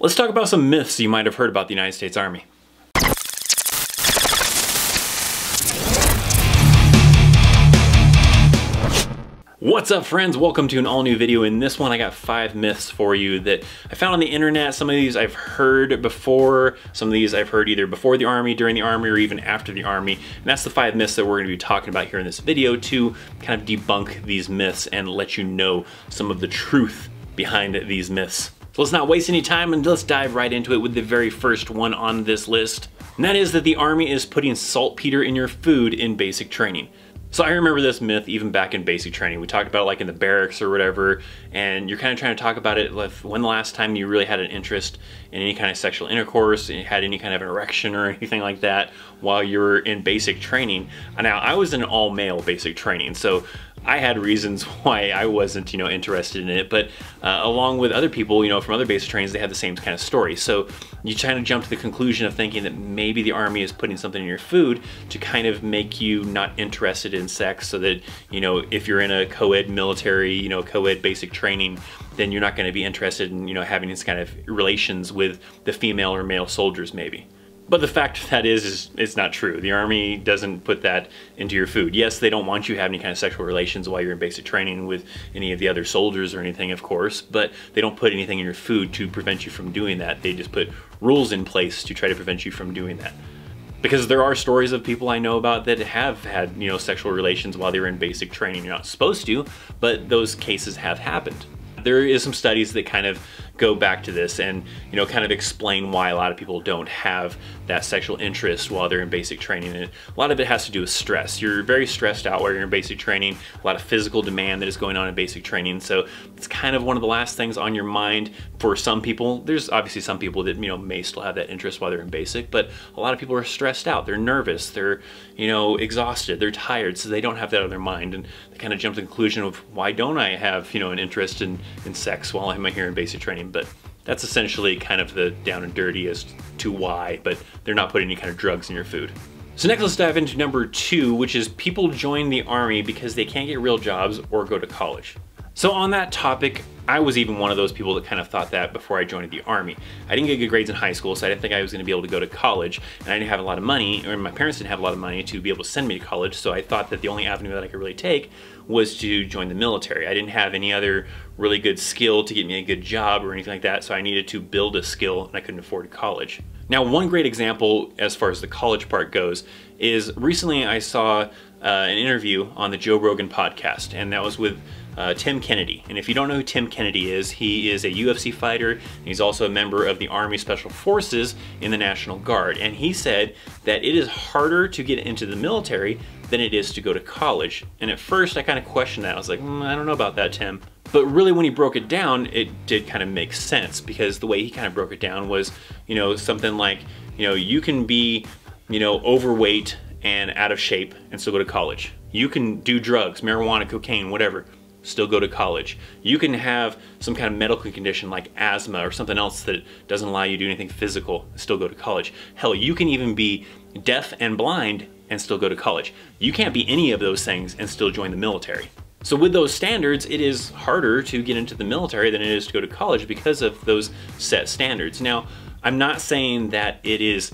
Let's talk about some myths you might have heard about the United States Army. What's up, friends? Welcome to an all-new video. In this one I got 5 myths for you that I found on the internet. Some of these I've heard before, some of these I've heard either before the Army, during the Army, or even after the Army. And that's the 5 myths that we're going to be talking about here in this video to kind of debunk these myths and let you know some of the truth behind these myths. So let's not waste any time and let's dive right into it with the very first one on this list. And that is that the Army is putting saltpeter in your food in basic training. So I remember this myth even back in basic training. We talked about it like in the barracks or whatever, and you're kind of trying to talk about it like when the last time you really had an interest in any kind of sexual intercourse, and you had any kind of an erection or anything like that while you were in basic training. Now, I was in all-male basic training, so I had reasons why I wasn't, interested in it, but along with other people, from other basic trainings, they had the same kind of story. So you kind of jump to the conclusion of thinking that maybe the Army is putting something in your food to kind of make you not interested in sex, so that, if you're in a co-ed military, co-ed basic training, then you're not going to be interested in, having this kind of relations with the female or male soldiers maybe. But the fact of that is it's not true. The Army doesn't put that into your food. Yes, they don't want you having any kind of sexual relations while you're in basic training with any of the other soldiers or anything, of course, but they don't put anything in your food to prevent you from doing that. They just put rules in place to try to prevent you from doing that. Because there are stories of people I know about that have had, sexual relations while they were in basic training. You're not supposed to, but those cases have happened. There is some studies that kind of go back to this and, kind of explain why a lot of people don't have that sexual interest while they're in basic training. And a lot of it has to do with stress. You're very stressed out while you're in basic training, a lot of physical demand that is going on in basic training. So it's kind of one of the last things on your mind for some people. There's obviously some people that, may still have that interest while they're in basic, but a lot of people are stressed out. They're nervous, they're, exhausted, they're tired, so they don't have that on their mind. And they kind of jump to the conclusion of, why don't I have, an interest in sex while I'm here in basic training? But that's essentially kind of the down and dirty as to why, but they're not putting any kind of drugs in your food. So next let's dive into number 2, which is people join the Army because they can't get real jobs or go to college. So on that topic, I was even one of those people that kind of thought that before I joined the Army. I didn't get good grades in high school, so I didn't think I was going to be able to go to college, and I didn't have a lot of money, or my parents didn't have a lot of money to be able to send me to college, so I thought that the only avenue that I could really take was to join the military. I didn't have any other really good skill to get me a good job or anything like that, so I needed to build a skill, and I couldn't afford college. Now, one great example as far as the college part goes is recently I saw an interview on the Joe Rogan podcast, and that was with Tim Kennedy. And if you don't know who Tim Kennedy is, he is a UFC fighter, and he's also a member of the Army Special Forces in the National Guard. And he said that it is harder to get into the military than it is to go to college. And at first I kind of questioned that. I was like, I don't know about that, Tim. But really when he broke it down, it did kind of make sense, because the way he kind of broke it down was, something like, you can be, overweight and out of shape and still go to college. You can do drugs, marijuana, cocaine, whatever, still go to college. You can have some kind of medical condition like asthma or something else that doesn't allow you to do anything physical, still go to college. Hell, you can even be deaf and blind and still go to college. You can't be any of those things and still join the military. So with those standards, it is harder to get into the military than it is to go to college because of those set standards. Now, I'm not saying that it is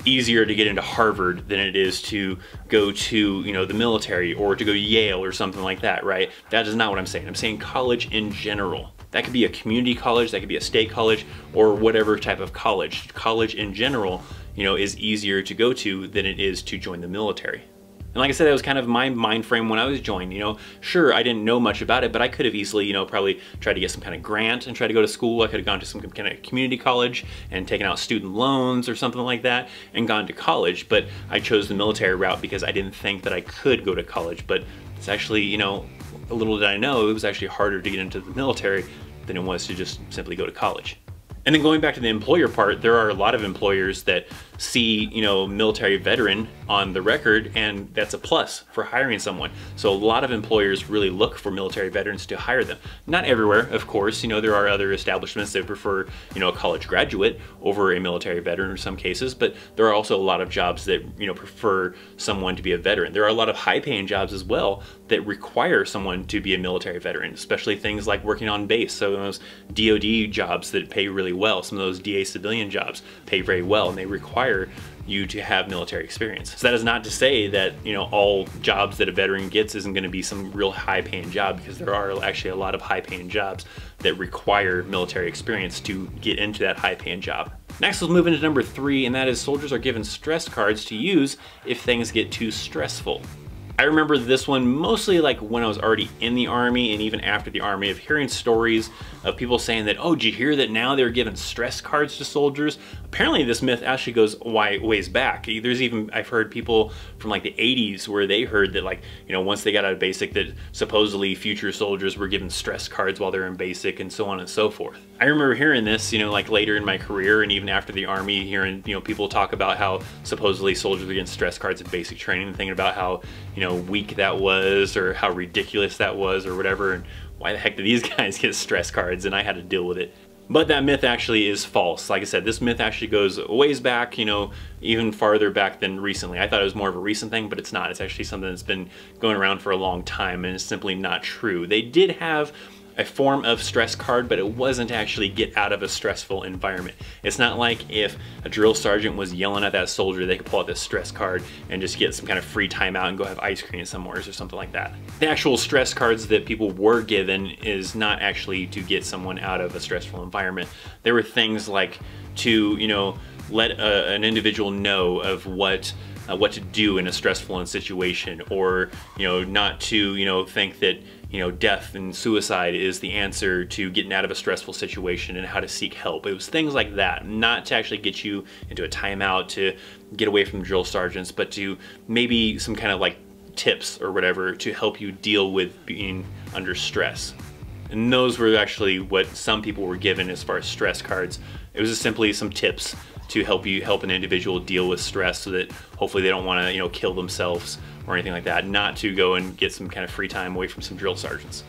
easier to get into Harvard than it is to go to, the military, or to go to Yale or something like that, right? That is not what I'm saying. I'm saying college in general. That could be a community college, that could be a state college, or whatever type of college. College in general, is easier to go to than it is to join the military. And like I said, that was kind of my mind frame when I was joined, Sure, I didn't know much about it, but I could have easily, probably tried to get some kind of grant and try to go to school. I could have gone to some kind of community college and taken out student loans or something like that and gone to college. But I chose the military route because I didn't think that I could go to college. But it's actually, little did I know, it was actually harder to get into the military than it was to just simply go to college. And then going back to the employer part, there are a lot of employers that see, you know, military veteran on the record, and that's a plus for hiring someone. So a lot of employers really look for military veterans to hire them. Not everywhere, of course. You know, there are other establishments that prefer, you know, a college graduate over a military veteran in some cases, but there are also a lot of jobs that, you know, prefer someone to be a veteran. There are a lot of high-paying jobs as well that require someone to be a military veteran, especially things like working on base. So those DoD jobs that pay really well, some of those DA civilian jobs pay very well, and they require you to have military experience. So that is not to say that, you know, all jobs that a veteran gets isn't going to be some real high-paying job, because there are actually a lot of high-paying jobs that require military experience to get into that high-paying job. Next, let's move into number 3, and that is soldiers are given stress cards to use if things get too stressful. I remember this one mostly like when I was already in the Army, and even after the Army, of hearing stories of people saying that, oh, did you hear that now they're giving stress cards to soldiers? Apparently this myth actually goes ways back. There's even, I've heard people from like the 80s where they heard that, like, you know, once they got out of basic, that supposedly future soldiers were given stress cards while they're in basic, and so on and so forth. I remember hearing this, you know, like later in my career, and even after the Army, hearing, you know, people talk about how supposedly soldiers were getting stress cards in basic training, and thinking about how, you know, weak that was, or how ridiculous that was, or whatever, and why the heck do these guys get stress cards, and I had to deal with it. But that myth actually is false. Like I said, this myth actually goes ways back, you know, even farther back than recently. I thought it was more of a recent thing, but it's not. It's actually something that's been going around for a long time, and it's simply not true. They did have a form of stress card, but it wasn't actually get out of a stressful environment. It's not like if a drill sergeant was yelling at that soldier, they could pull out this stress card and just get some kind of free time out and go have ice cream somewhere or something like that. The actual stress cards that people were given is not actually to get someone out of a stressful environment. There were things like to, you know, let an individual know of what to do in a stressful situation, or, you know, not to, you know, think that, you know, death and suicide is the answer to getting out of a stressful situation, and how to seek help. It was things like that, not to actually get you into a timeout to get away from drill sergeants, but to maybe some kind of like tips or whatever to help you deal with being under stress. And those were actually what some people were given as far as stress cards. It was just simply some tips to help an individual deal with stress, so that hopefully they don't want to, you know, kill themselves or anything like that, not to go and get some kind of free time away from some drill sergeants.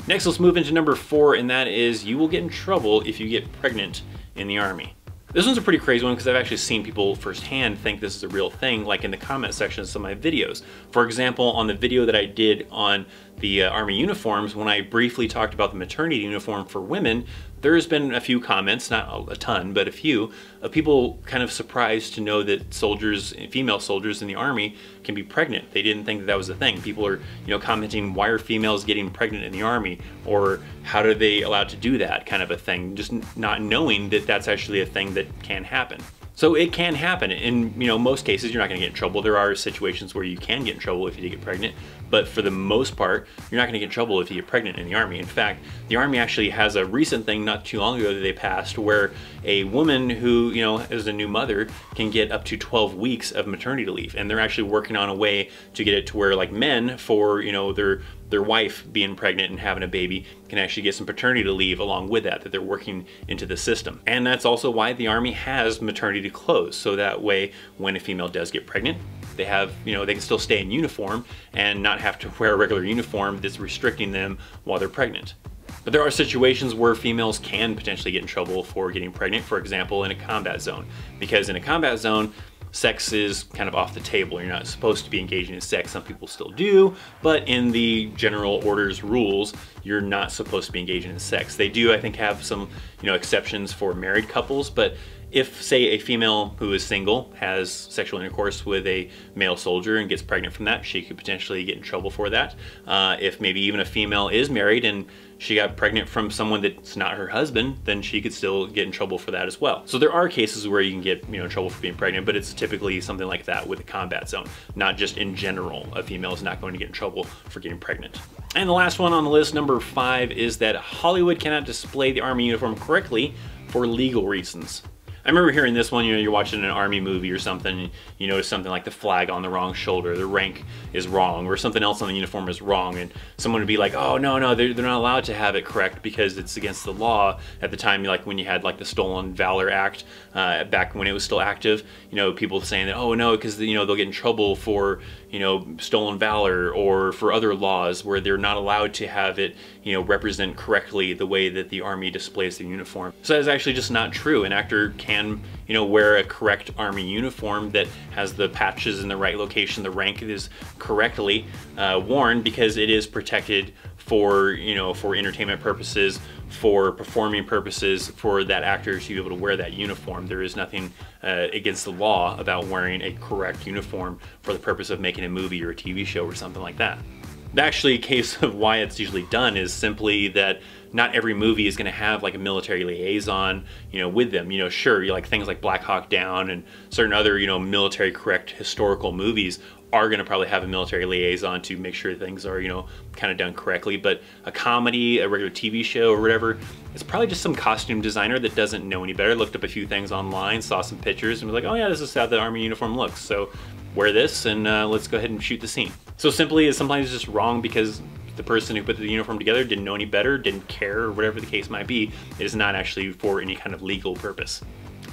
Next, let's move into number 4, and that is you will get in trouble if you get pregnant in the Army. This one's a pretty crazy one, because I've actually seen people firsthand think this is a real thing, like in the comment section of some of my videos. For example, on the video that I did on the Army uniforms, when I briefly talked about the maternity uniform for women, there's been a few comments, not a ton, but a few, of people kind of surprised to know that soldiers, female soldiers in the Army, can be pregnant. They didn't think that was a thing. People are, you know, commenting, why are females getting pregnant in the Army? Or how are they allowed to do that, kind of a thing, just not knowing that that's actually a thing that can happen. So it can happen. In, you know, most cases, you're not gonna get in trouble. There are situations where you can get in trouble if you get pregnant, but for the most part, you're not gonna get in trouble if you get pregnant in the Army. In fact, the Army actually has a recent thing not too long ago that they passed, where a woman who, you know, is a new mother can get up to 12 weeks of maternity leave. And they're actually working on a way to get it to where, like, men, for, you know, their wife being pregnant and having a baby, can actually get some paternity leave along with that they're working into the system. And that's also why the Army has maternity clothes, so that way when a female does get pregnant, they have, you know, they can still stay in uniform and not have to wear a regular uniform that's restricting them while they're pregnant. But there are situations where females can potentially get in trouble for getting pregnant, for example, in a combat zone. Because in a combat zone, sex is kind of off the table. You're not supposed to be engaging in sex. Some people still do, but in the general orders rules, you're not supposed to be engaging in sex. They do, I think, have some, you know, exceptions for married couples, but if, say, a female who is single has sexual intercourse with a male soldier and gets pregnant from that, she could potentially get in trouble for that. If maybe even a female is married and she got pregnant from someone that's not her husband, then she could still get in trouble for that as well. So there are cases where you can get, you know, in trouble for being pregnant, but it's typically something like that with a combat zone, not just in general. A female is not going to get in trouble for getting pregnant. And the last one on the list, number 5, is that Hollywood cannot display the Army uniform correctly for legal reasons. remember hearing this one, you know, you're watching an army movie or something, you notice something like the flag on the wrong shoulder, the rank is wrong, or something else on the uniform is wrong, and someone would be like, oh, no, they're not allowed to have it correct because it's against the law. At the time, like when you had like the Stolen Valor Act, back when it was still active, you know, people saying that, oh no, because, you know, they'll get in trouble for, you know, stolen valor or for other laws where they're not allowed to have it, you know, represent correctly the way that the Army displays the uniform. So that is actually just not true. An actor can, you know, wear a correct Army uniform that has the patches in the right location, the rank is correctly worn, because it is protected for, you know, for entertainment purposes, for performing purposes, for that actor to be able to wear that uniform. There is nothing against the law about wearing a correct uniform for the purpose of making a movie or a TV show or something like that. Actually, a case of why it's usually done is simply that not every movie is going to have like a military liaison, you know, with them. You know, sure, you like things like Black Hawk Down and certain other, you know, military correct historical movies are going to probably have a military liaison to make sure things are, you know, kind of done correctly. But a comedy, a regular TV show or whatever, it's probably just some costume designer that doesn't know any better, looked up a few things online, saw some pictures and was like, oh yeah, this is how the Army uniform looks, so wear this and let's go ahead and shoot the scene. So simply, is sometimes just wrong because the person who put the uniform together didn't know any better, didn't care, or whatever the case might be. It is not actually for any kind of legal purpose.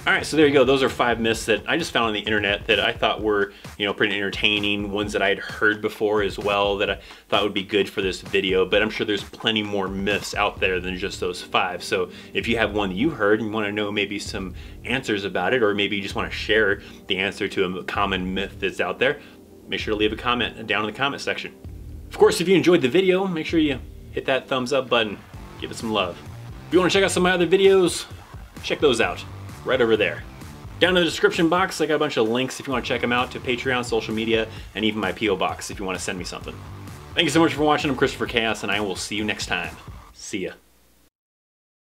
All right, so there you go. Those are 5 myths that I just found on the internet that I thought were, you know, pretty entertaining, ones that I had heard before as well that I thought would be good for this video, but I'm sure there's plenty more myths out there than just those 5. So if you have one that you heard and you want to know maybe some answers about it, or maybe you just want to share the answer to a common myth that's out there, make sure to leave a comment down in the comment section. Of course, if you enjoyed the video, make sure you hit that thumbs up button, give it some love. If you want to check out some of my other videos, check those out. Right over there. Down in the description box, I got a bunch of links if you want to check them out, to Patreon, social media, and even my P.O. box if you want to send me something. Thank you so much for watching. I'm Christopher Chaos, and I will see you next time. See ya.